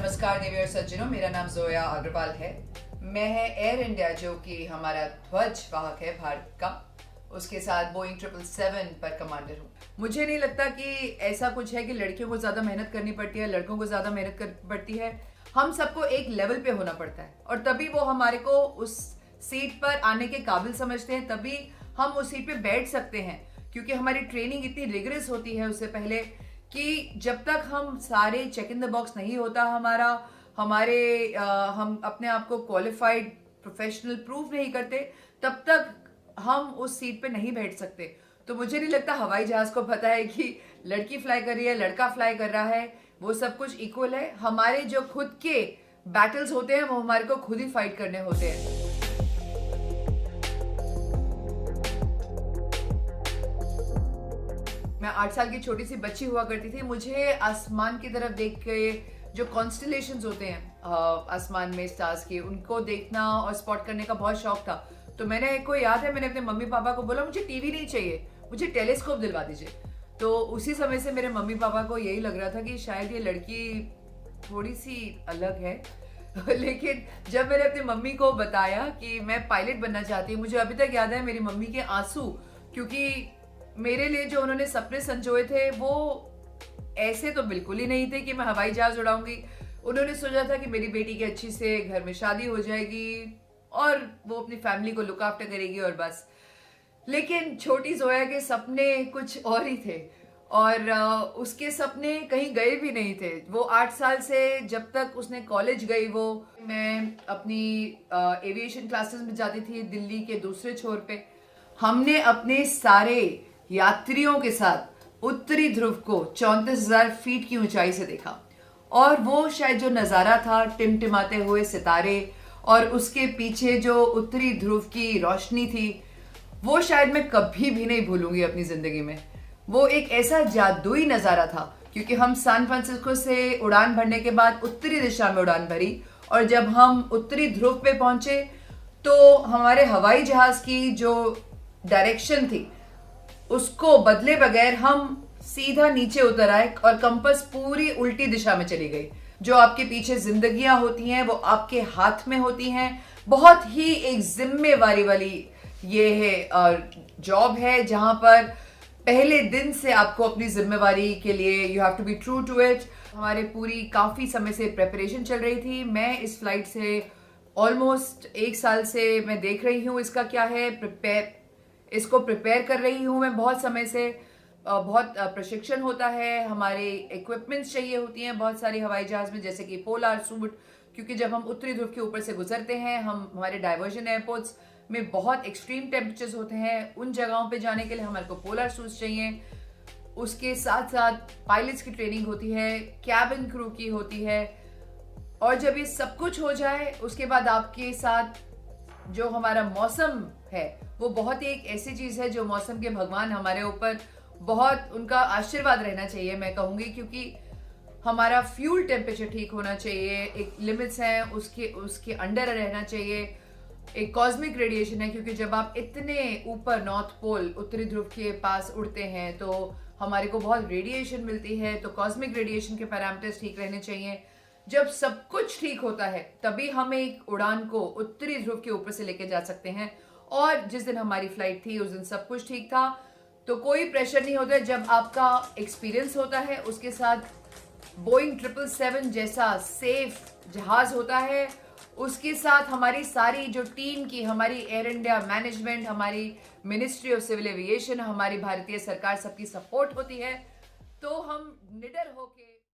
नमस्कार देवी और सज्जनों, मेरा नाम जोया अग्रवाल है। मैं है एयर इंडिया, जो कि हमारा ध्वज वाहक है भारत का। उसके साथ बोइंग 777 पर कमांडर हूँ। मुझे नहीं लगता कि ऐसा कुछ है कि लड़कियों को ज्यादा मेहनत करनी पड़ती है, लड़कों को ज्यादा मेहनत करनी पड़ती है। हम सबको एक लेवल पे होना पड़ता है और तभी वो हमारे को उस सीट पर आने के काबिल समझते हैं, तभी हम उस सीट पे बैठ सकते हैं। क्योंकि हमारी ट्रेनिंग इतनी रिगरस होती है उससे पहले कि जब तक हम सारे चेक इन द बॉक्स नहीं होता हम अपने आप को क्वालिफाइड प्रोफेशनल प्रूव नहीं करते, तब तक हम उस सीट पे नहीं बैठ सकते। तो मुझे नहीं लगता हवाई जहाज को पता है कि लड़की फ्लाई कर रही है, लड़का फ्लाई कर रहा है, वो सब कुछ इक्वल है। हमारे जो खुद के बैटल्स होते हैं वो हमारे को खुद ही फाइट करने होते हैं। मैं 8 साल की छोटी सी बच्ची हुआ करती थी। मुझे आसमान की तरफ देख के जो कॉन्स्टलेशंस होते हैं आसमान में स्टार्स के, उनको देखना और स्पॉट करने का बहुत शौक था। तो मैंने अपने मम्मी पापा को बोला मुझे टीवी नहीं चाहिए, मुझे टेलीस्कोप दिलवा दीजिए। तो उसी समय से मेरे मम्मी पापा को यही लग रहा था कि शायद ये लड़की थोड़ी सी अलग है। लेकिन जब मैंने अपनी मम्मी को बताया कि मैं पायलट बनना चाहती हूँ, मुझे अभी तक याद है मेरी मम्मी के आंसू, क्योंकि मेरे लिए जो उन्होंने सपने संजोए थे वो ऐसे तो बिल्कुल ही नहीं थे कि मैं हवाई जहाज उड़ाऊंगी। उन्होंने सोचा था कि मेरी बेटी की अच्छी से घर में शादी हो जाएगी और वो अपनी फैमिली को लुक आफ्टर करेगी और बस। लेकिन छोटी जोया के सपने कुछ और ही थे और उसके सपने कहीं गए भी नहीं थे। वो 8 साल से जब तक उसने कॉलेज गई, मैं अपनी एविएशन क्लासेस में जाती थी दिल्ली के दूसरे छोर पे। हमने अपने सारे यात्रियों के साथ उत्तरी ध्रुव को 34,000 फीट की ऊंचाई से देखा और वो शायद जो नजारा था, टिमटिमाते हुए सितारे और उसके पीछे जो उत्तरी ध्रुव की रोशनी थी, वो शायद मैं कभी भी नहीं भूलूंगी अपनी जिंदगी में। वो एक ऐसा जादुई नजारा था, क्योंकि हम सैन फ्रांसिस्को से उड़ान भरने के बाद उत्तरी दिशा में उड़ान भरी और जब हम उत्तरी ध्रुव पे पहुंचे तो हमारे हवाई जहाज की जो डायरेक्शन थी उसको बदले बगैर हम सीधा नीचे उतर आए और कंपास पूरी उल्टी दिशा में चली गई। जो आपके पीछे जिंदगियां होती हैं वो आपके हाथ में होती हैं। बहुत ही एक जिम्मेवारी वाली ये है जॉब है, जहां पर पहले दिन से आपको अपनी जिम्मेवारी के लिए you have to be true to it. हमारे पूरी काफी समय से प्रेपरेशन चल रही थी। मैं इस फ्लाइट से ऑलमोस्ट 1 साल से मैं देख रही हूँ इसका क्या है, इसको प्रिपेयर कर रही हूँ मैं बहुत समय से। बहुत प्रशिक्षण होता है, हमारे इक्विपमेंट्स चाहिए होती हैं बहुत सारी हवाई जहाज में, जैसे कि पोलर सूट, क्योंकि जब हम उत्तरी ध्रुव के ऊपर से गुजरते हैं, हमारे डाइवर्जन एयरपोर्ट्स में बहुत एक्सट्रीम टेम्परेचर्स होते हैं। उन जगहों पे जाने के लिए हमारे को पोलर सूट्स चाहिए। उसके साथ साथ पायलट्स की ट्रेनिंग होती है, कैबिन क्रू की होती है। और जब ये सब कुछ हो जाए उसके बाद आपके साथ जो हमारा मौसम है वो बहुत ही एक ऐसी चीज है जो मौसम के भगवान हमारे ऊपर, बहुत उनका आशीर्वाद रहना चाहिए मैं कहूंगी, क्योंकि हमारा फ्यूल टेम्परेचर ठीक होना चाहिए, एक लिमिट्स हैं उसके अंडर रहना चाहिए। एक कॉस्मिक रेडिएशन है, क्योंकि जब आप इतने ऊपर नॉर्थ पोल उत्तरी ध्रुव के पास उड़ते हैं तो हमारे को बहुत रेडिएशन मिलती है। तो कॉस्मिक रेडिएशन के पैरामीटर्स ठीक रहने चाहिए। जब सब कुछ ठीक होता है तभी हम एक उड़ान को उत्तरी ध्रुव के ऊपर से लेके जा सकते हैं। और जिस दिन हमारी फ्लाइट थी उस दिन सब कुछ ठीक था, तो कोई प्रेशर नहीं होता। जब आपका एक्सपीरियंस होता है उसके साथ बोइंग 777 जैसा सेफ जहाज होता है, उसके साथ हमारी सारी जो टीम की, हमारी एयर इंडिया मैनेजमेंट, हमारी मिनिस्ट्री ऑफ सिविल एविएशन, हमारी भारतीय सरकार, सबकी सपोर्ट होती है, तो हम निडर होके